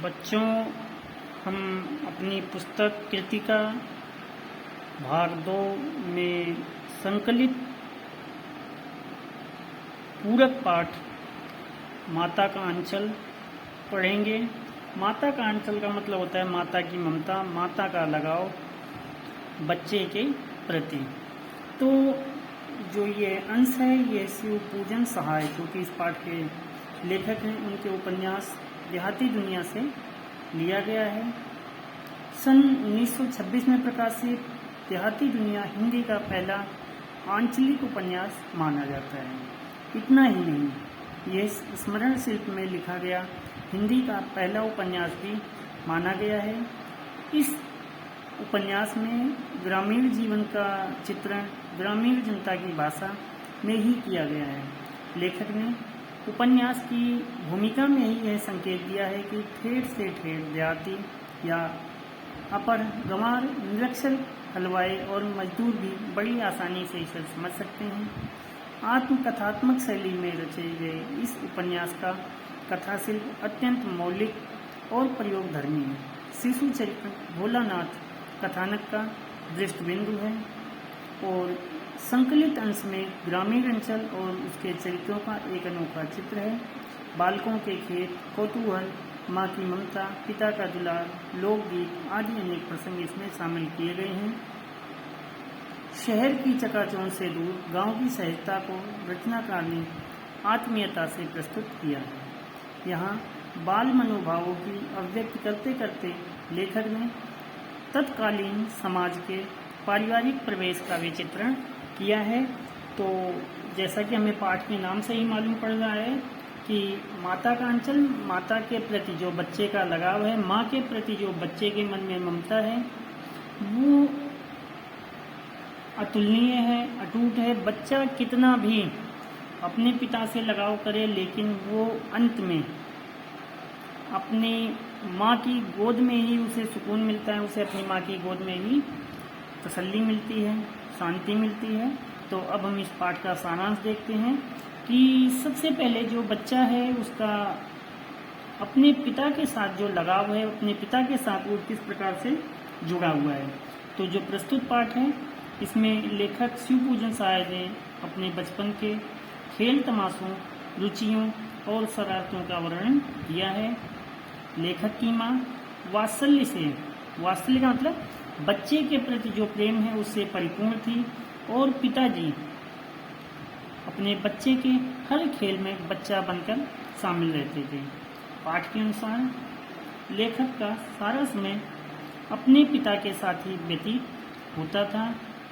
बच्चों, हम अपनी पुस्तक कृतिका भाग 2 में संकलित पूरक पाठ माता का अंचल पढ़ेंगे। माता का अंचल का मतलब होता है माता की ममता, माता का लगाव बच्चे के प्रति। तो जो ये अंश है ये शिव पूजन सहाय, जो कि इस पाठ के लेखक हैं, उनके उपन्यास देहाती दुनिया से लिया गया है। सन 1926 में प्रकाशित देहाती दुनिया हिंदी का पहला आंचलिक उपन्यास माना जाता है। इतना ही नहीं, ये स्मरण शिल्प में लिखा गया हिंदी का पहला उपन्यास भी माना गया है। इस उपन्यास में ग्रामीण जीवन का चित्रण ग्रामीण जनता की भाषा में ही किया गया है। लेखक ने उपन्यास की भूमिका में ही यह संकेत दिया है कि ठेठ से ठेठ देहाती या अपर गंवार, निरक्षर, हलवाई और मजदूर भी बड़ी आसानी से इसे समझ सकते हैं। आत्मकथात्मक शैली में रचे गए इस उपन्यास का कथाशिल्प अत्यंत मौलिक और प्रयोगधर्मी है। शिशु चरित्र भोलानाथ कथानक का दृष्टिबिंदु है और संकलित अंश में ग्रामीण अंचल और उसके चरित्रों का एक अनोखा चित्र है। बालकों के खेत, कौतूहल, माँ की ममता, पिता का दुलार, लोकगीत आदि अनेक प्रसंग इसमें शामिल किए गए हैं। शहर की चकाचौंध से दूर गांव की सहजता को रचनाकार ने आत्मीयता से प्रस्तुत किया है। यहाँ बाल मनोभावों की अभिव्यक्ति करते करते लेखक ने तत्कालीन समाज के पारिवारिक प्रवेश का भी चित्रण किया है। तो जैसा कि हमें पाठ के नाम से ही मालूम पड़ रहा है कि माता का अंचल, माता के प्रति जो बच्चे का लगाव है, माँ के प्रति जो बच्चे के मन में ममता है, वो अतुलनीय है, अटूट है। बच्चा कितना भी अपने पिता से लगाव करे, लेकिन वो अंत में अपनी माँ की गोद में ही उसे सुकून मिलता है, उसे अपनी माँ की गोद में ही तसल्ली मिलती है, शांति मिलती है। तो अब हम इस पाठ का सारांश देखते हैं कि सबसे पहले जो बच्चा है उसका अपने पिता के साथ जो लगाव है, अपने पिता के साथ वो किस प्रकार से जुड़ा हुआ है। तो जो प्रस्तुत पाठ है इसमें लेखक शिव पूजन सहाय ने अपने बचपन के खेल तमाशों, रुचियों और शरारतों का वर्णन किया है। लेखक की माँ वात्सल्य से, वात्सल्य का मतलब बच्चे के प्रति जो प्रेम है उससे परिपूर्ण थी और पिताजी अपने बच्चे के हर खेल में बच्चा बनकर शामिल रहते थे। पाठ के अनुसार लेखक का सारा समय अपने पिता के साथ ही व्यतीत होता था,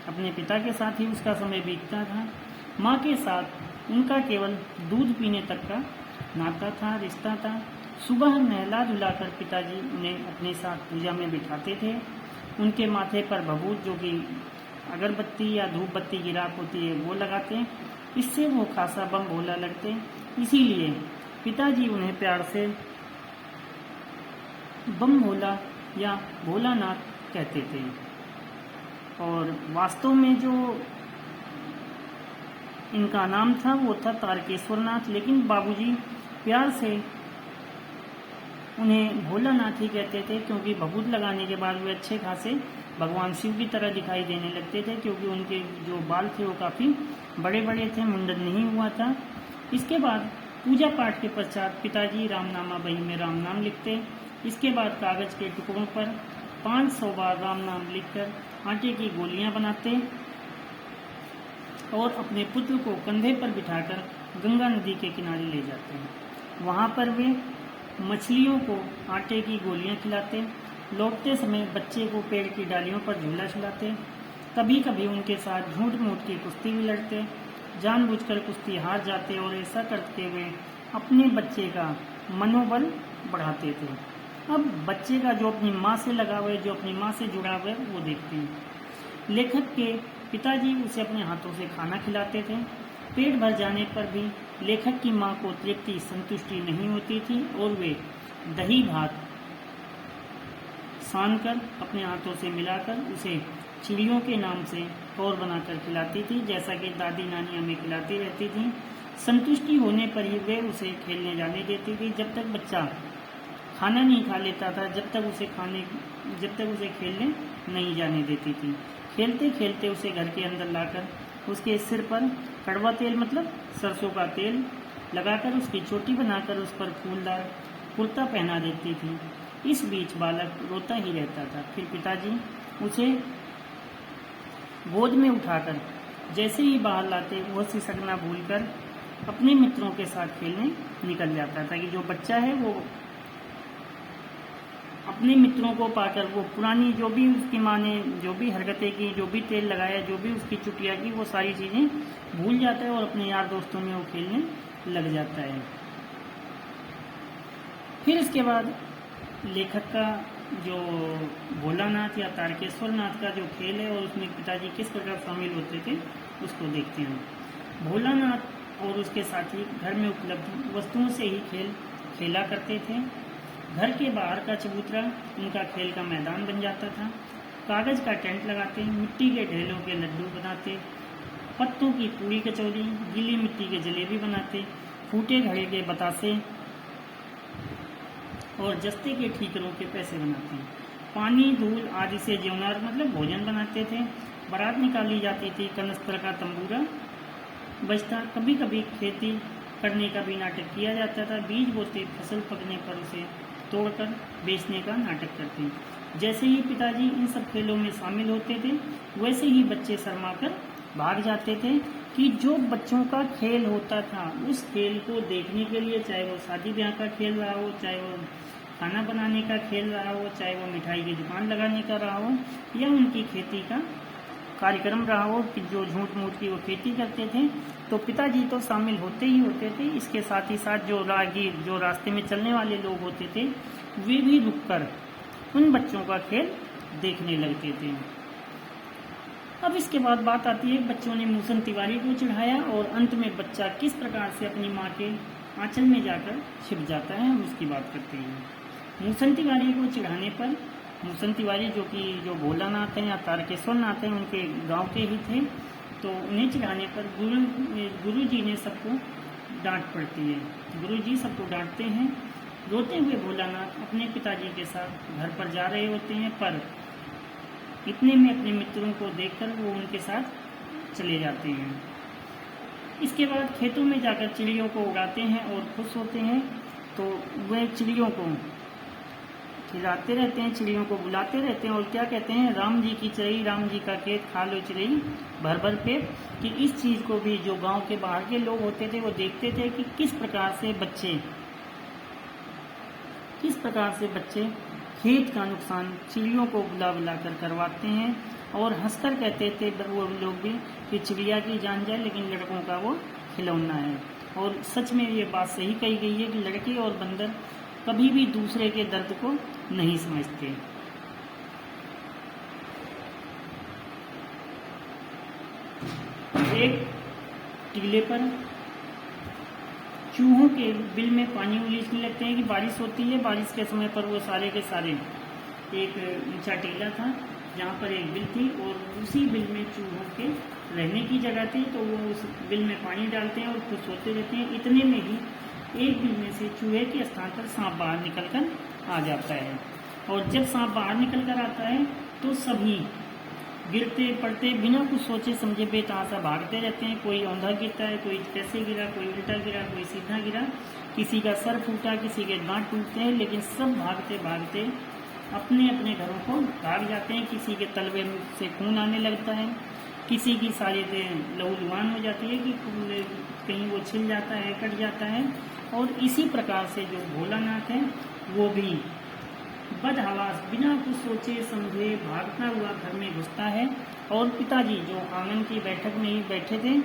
अपने पिता के साथ ही उसका समय बीतता था। माँ के साथ उनका केवल दूध पीने तक का नाता था, रिश्ता था। सुबह नहला धुलाकर पिताजी उन्हें अपने साथ पूजा में बिठाते थे। उनके माथे पर भभूत, जो कि अगरबत्ती या धूप बत्ती की राख होती है, वो लगाते। इससे वो खासा बम भोला लगते। इसीलिए पिताजी उन्हें प्यार से बम भोला या भोलानाथ कहते थे। और वास्तव में जो इनका नाम था वो था तारकेश्वरनाथ, लेकिन बाबूजी प्यार से उन्हें भोलानाथ ही कहते थे, क्योंकि भभूत लगाने के बाद वे अच्छे खासे भगवान शिव की तरह दिखाई देने लगते थे, क्योंकि उनके जो बाल थे वो काफ़ी बड़े बड़े थे, मुंडन नहीं हुआ था। इसके बाद पूजा पाठ के पश्चात पिताजी रामनामा बही में राम नाम लिखते। इसके बाद कागज के टुकड़ों पर 500 बार राम नाम लिखकर आटे की गोलियां बनाते और अपने पुत्र को कंधे पर बिठाकर गंगा नदी के किनारे ले जाते हैं। वहाँ पर वे मछलियों को आटे की गोलियां खिलाते। लौटते समय बच्चे को पेड़ की डालियों पर झूला झुलाते। कभी कभी उनके साथ झूठ मूठ की कुश्ती भी लड़ते। जानबूझकर कुश्ती हार जाते और ऐसा करते हुए अपने बच्चे का मनोबल बढ़ाते थे। अब बच्चे का जो अपनी माँ से लगाव है, जो अपनी माँ से जुड़ा हुआ है, वो देखते हैं। लेखक के पिताजी उसे अपने हाथों से खाना खिलाते थे। पेट भर जाने पर भी लेखक की माँ को तृप्ति, संतुष्टि नहीं होती थी और वे दही भात सानकर अपने हाथों से मिलाकर उसे चिड़ियों के नाम से तौर बनाकर खिलाती थी, जैसा कि दादी नानी हमें खिलाती रहती थी। संतुष्टि होने पर ही वे उसे खेलने जाने देती थी। जब तक बच्चा खाना नहीं खा लेता था जब तक उसे खेलने नहीं जाने देती थी। खेलते खेलते उसे घर के अंदर लाकर उसके सिर पर कड़वा तेल मतलब सरसों का तेल लगाकर उसकी चोटी बनाकर उस पर फूलदार कुर्ता पहना देती थी। इस बीच बालक रोता ही रहता था। फिर पिताजी उसे गोद में उठाकर जैसे ही बाहर लाते वह सिसकना भूलकर अपने मित्रों के साथ खेलने निकल जाता था। कि जो बच्चा है वो अपने मित्रों को पाकर वो पुरानी जो भी उसकी माँ ने जो भी हरकतें की, जो भी तेल लगाया, जो भी उसकी चुटिया की, वो सारी चीज़ें भूल जाता है और अपने यार दोस्तों में वो खेलने लग जाता है। फिर इसके बाद लेखक का जो भोलानाथ या तारकेश्वर नाथ का जो खेल है और उसमें पिताजी किस प्रकार शामिल होते थे उसको देखते हैं। भोलानाथ और उसके साथी घर में उपलब्ध वस्तुओं से ही खेल खेला करते थे। घर के बाहर का चबूतरा उनका खेल का मैदान बन जाता था। कागज़ का टेंट लगाते, मिट्टी के ढेलों के लड्डू बनाते, पत्तों की पूरी कचौरी, गीली मिट्टी के जलेबी बनाते, फूटे घड़े के बतासे और जस्ते के ठीकरों के पैसे बनाते हैं। पानी धूल आदि से जेवनार मतलब भोजन बनाते थे। बारात निकाली जाती थी, कनस्तर का तंबूरा बजता। कभी कभी खेती करने का भी नाटक किया जाता था। बीज बोते, फसल पकने पर उसे तोड़कर बेचने का नाटक करते। जैसे ही पिताजी इन सब खेलों में शामिल होते थे वैसे ही बच्चे शर्माकर भाग जाते थे। कि जो बच्चों का खेल होता था उस खेल को देखने के लिए, चाहे वो शादी ब्याह का खेल रहा हो, चाहे वो खाना बनाने का खेल रहा हो, चाहे वो मिठाई की दुकान लगाने का रहा हो, या उनकी खेती का कार्यक्रम रहा हो कि जो झूठ मूठ की वो खेती करते थे, तो पिताजी तो शामिल होते ही होते थे। इसके साथ ही साथ जो राहगीर, जो रास्ते में चलने वाले लोग होते थे, वे भी रुककर उन बच्चों का खेल देखने लगते थे। अब इसके बाद बात आती है बच्चों ने मूसन तिवारी को चिढ़ाया और अंत में बच्चा किस प्रकार से अपनी माँ के आंचल में जाकर छिप जाता है, हम उसकी बात करते हैं। मूसन तिवारी को चिढ़ाने पर, मूसन तिवारी जो भोलानाथ हैं या तारकेश्वर नाथ हैं, उनके गांव के ही थे, तो उन्हें चिढ़ाने पर गुरु जी ने सबको डांट पड़ती है। गुरु जी सबको डांटते हैं। रोते हुए भोलानाथ अपने पिताजी के साथ घर पर जा रहे होते हैं, पर इतने में अपने मित्रों को देखकर वो उनके साथ चले जाते हैं। इसके बाद खेतों में जाकर चिड़ियों को उड़ाते हैं और खुश होते हैं। तो वह चिड़ियों को खिलाते रहते हैं, चिड़ियों को बुलाते रहते हैं और क्या कहते हैं, राम जी की चिड़ई, राम जी का खेत, खा लो चिड़ई भर भर पेट। कि इस चीज़ को भी जो गांव के बाहर के लोग होते थे वो देखते थे कि किस प्रकार से बच्चे खेत का नुकसान चिड़ियों को बुला बुला कर करवाते हैं। और हंसकर कहते थे वो लोग भी कि चिड़िया की जान जाए लेकिन लड़कों का वो खिलौना है। और सच में ये बात सही कही गई है कि लड़के और बंदर कभी भी दूसरे के दर्द को नहीं समझते। एक टीले पर चूहों के बिल में पानी उलीचने लगते हैं कि बारिश होती है। बारिश के समय पर वो सारे के सारे, एक ऊंचा टीला था जहाँ पर एक बिल थी और उसी बिल में चूहों के रहने की जगह थी, तो वो उस बिल में पानी डालते हैं और खुश होते रहते हैं। इतने में ही एक बिल में से चूहे के स्थान पर सांप बाहर निकल कर आ जाता है। और जब सांप बाहर निकल कर आता है तो सभी गिरते पड़ते बिना कुछ सोचे समझे बेतहाशा भागते रहते हैं। कोई औंधा गिरता है, कोई कैसे गिरा, कोई उल्टा गिरा, कोई सीधा गिरा, किसी का सर फूटा, किसी के दांत टूटते हैं, लेकिन सब भागते भागते अपने अपने घरों को भाग जाते हैं। किसी के तलवे से खून आने लगता है, किसी की सारी लहूलुहान हो जाती है कि कहीं वो छिल जाता है, कट जाता है। और इसी प्रकार से जो भोलानाथ है वो भी बदहवास बिना कुछ सोचे समझे भागता हुआ घर में घुसता है। और पिताजी जो आंगन की बैठक में ही बैठे थे,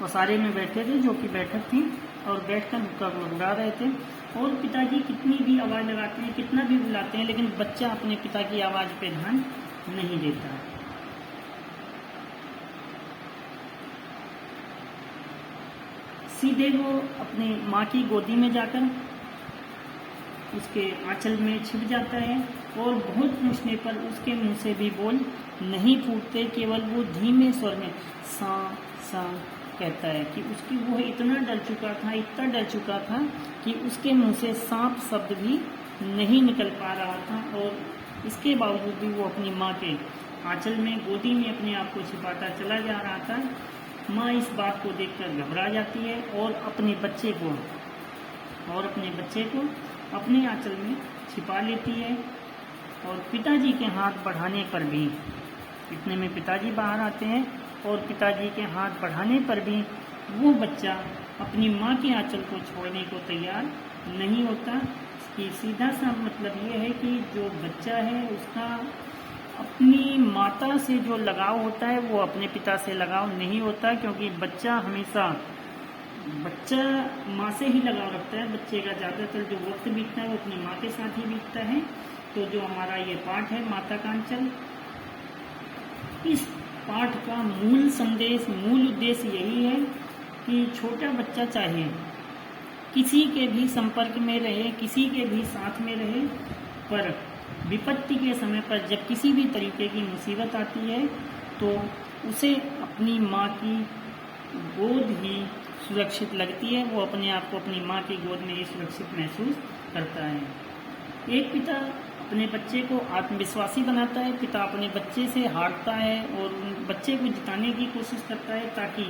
वसारे में बैठे थे, जो कि बैठक थी, और बैठकर हुक्का को उड़ा रहे थे। और पिताजी कितनी भी आवाज़ लगाते हैं, कितना भी बुलाते हैं, लेकिन बच्चा अपने पिता की आवाज़ पे ध्यान नहीं देता। सीधे वो अपनी माँ की गोदी में जाकर उसके आंचल में छिप जाता है और बहुत पूछने पर उसके मुंह से भी बोल नहीं फूटते, केवल वो धीमे स्वर में सा सा कहता है कि उसकी वो इतना डर चुका था कि उसके मुंह से सांप शब्द भी नहीं निकल पा रहा था, और इसके बावजूद भी वो अपनी माँ के आंचल में, गोदी में अपने आप को छिपाता चला जा रहा था। माँ इस बात को देखकर घबरा जाती है और अपने बच्चे को अपने आंचल में छिपा लेती है। और पिताजी के हाथ बढ़ाने पर भी, इतने में पिताजी बाहर आते हैं, और पिताजी के हाथ बढ़ाने पर भी वो बच्चा अपनी माँ के आंचल को छोड़ने को तैयार नहीं होता। कि सीधा सा मतलब ये है कि जो बच्चा है उसका अपनी माता से जो लगाव होता है वो अपने पिता से लगाव नहीं होता, क्योंकि बच्चा माँ से ही लगाव रखता है। बच्चे का ज़्यादातर जो वक्त बीतता है वो अपनी माँ के साथ ही बीतता है। तो जो हमारा ये पाठ है माता का आंचल, इस पाठ का मूल संदेश, मूल उद्देश्य यही है कि छोटा बच्चा चाहे किसी के भी संपर्क में रहे, किसी के भी साथ में रहे, पर विपत्ति के समय पर जब किसी भी तरीके की मुसीबत आती है तो उसे अपनी माँ की गोद ही सुरक्षित लगती है। वो अपने आप को अपनी माँ की गोद में ही सुरक्षित महसूस करता है। एक पिता अपने बच्चे को आत्मविश्वासी बनाता है, पिता अपने बच्चे से हारता है और बच्चे को जिताने की कोशिश करता है ताकि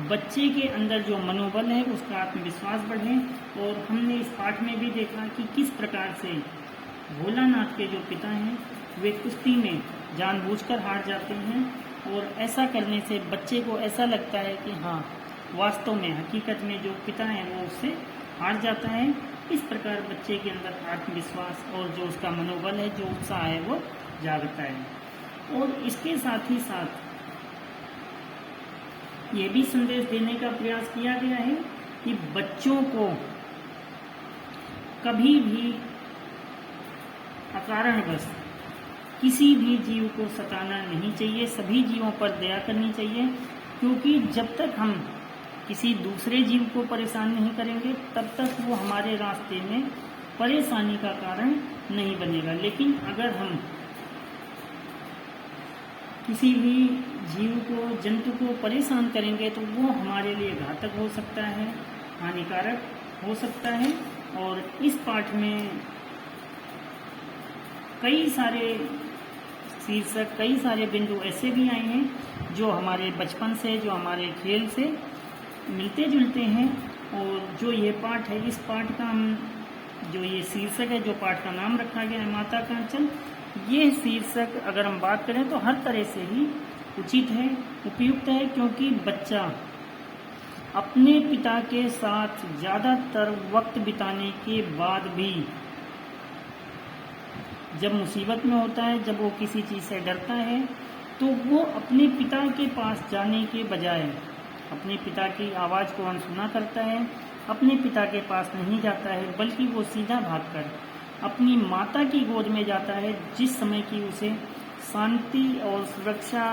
बच्चे के अंदर जो मनोबल है उसका आत्मविश्वास बढ़े। और हमने इस पाठ में भी देखा कि किस प्रकार से भोलानाथ के जो पिता हैं वे कुश्ती में जानबूझकर हार जाते हैं, और ऐसा करने से बच्चे को ऐसा लगता है कि हाँ, वास्तव में हकीकत में जो पिता हैं वो उससे हार जाता है। इस प्रकार बच्चे के अंदर आत्मविश्वास और जो उसका मनोबल है, जो उत्साह है, वो जागता है। और इसके साथ ही साथ ये भी संदेश देने का प्रयास किया गया है कि बच्चों को कभी भी अकारणवश किसी भी जीव को सताना नहीं चाहिए, सभी जीवों पर दया करनी चाहिए, क्योंकि जब तक हम किसी दूसरे जीव को परेशान नहीं करेंगे तब तक वो हमारे रास्ते में परेशानी का कारण नहीं बनेगा। लेकिन अगर हम किसी भी जीव को, जंतु को परेशान करेंगे तो वो हमारे लिए घातक हो सकता है, हानिकारक हो सकता है। और इस पाठ में कई सारे शीर्षक, कई सारे बिंदु ऐसे भी आए हैं जो हमारे बचपन से, जो हमारे खेल से मिलते जुलते हैं। और जो ये पाठ है, इस पाठ का जो ये शीर्षक है, जो पाठ का नाम रखा गया है माता का आंचल, ये शीर्षक अगर हम बात करें तो हर तरह से ही उचित है, उपयुक्त है, क्योंकि बच्चा अपने पिता के साथ ज़्यादातर वक्त बिताने के बाद भी जब मुसीबत में होता है, जब वो किसी चीज़ से डरता है, तो वो अपने पिता के पास जाने के बजाय अपने पिता की आवाज़ को अनसुना करता है, अपने पिता के पास नहीं जाता है, बल्कि वो सीधा भागकर अपनी माता की गोद में जाता है, जिस समय की उसे शांति और सुरक्षा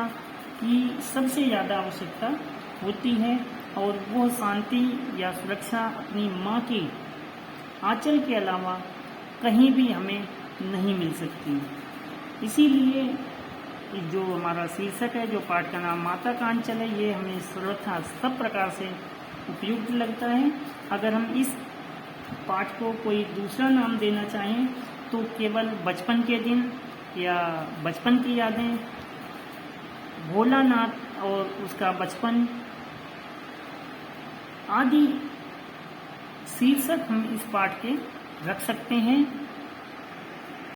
की सबसे ज़्यादा आवश्यकता होती है। और वो शांति या सुरक्षा अपनी माँ की आंचल के अलावा कहीं भी हमें नहीं मिल सकती। इसीलिए जो हमारा शीर्षक है, जो पाठ का नाम माता का आंचल है, ये हमें सर्वथा सब प्रकार से उपयुक्त लगता है। अगर हम इस पाठ को कोई दूसरा नाम देना चाहें तो केवल बचपन के दिन या बचपन की यादें, भोलानाथ और उसका बचपन आदि शीर्षक हम इस पाठ के रख सकते हैं।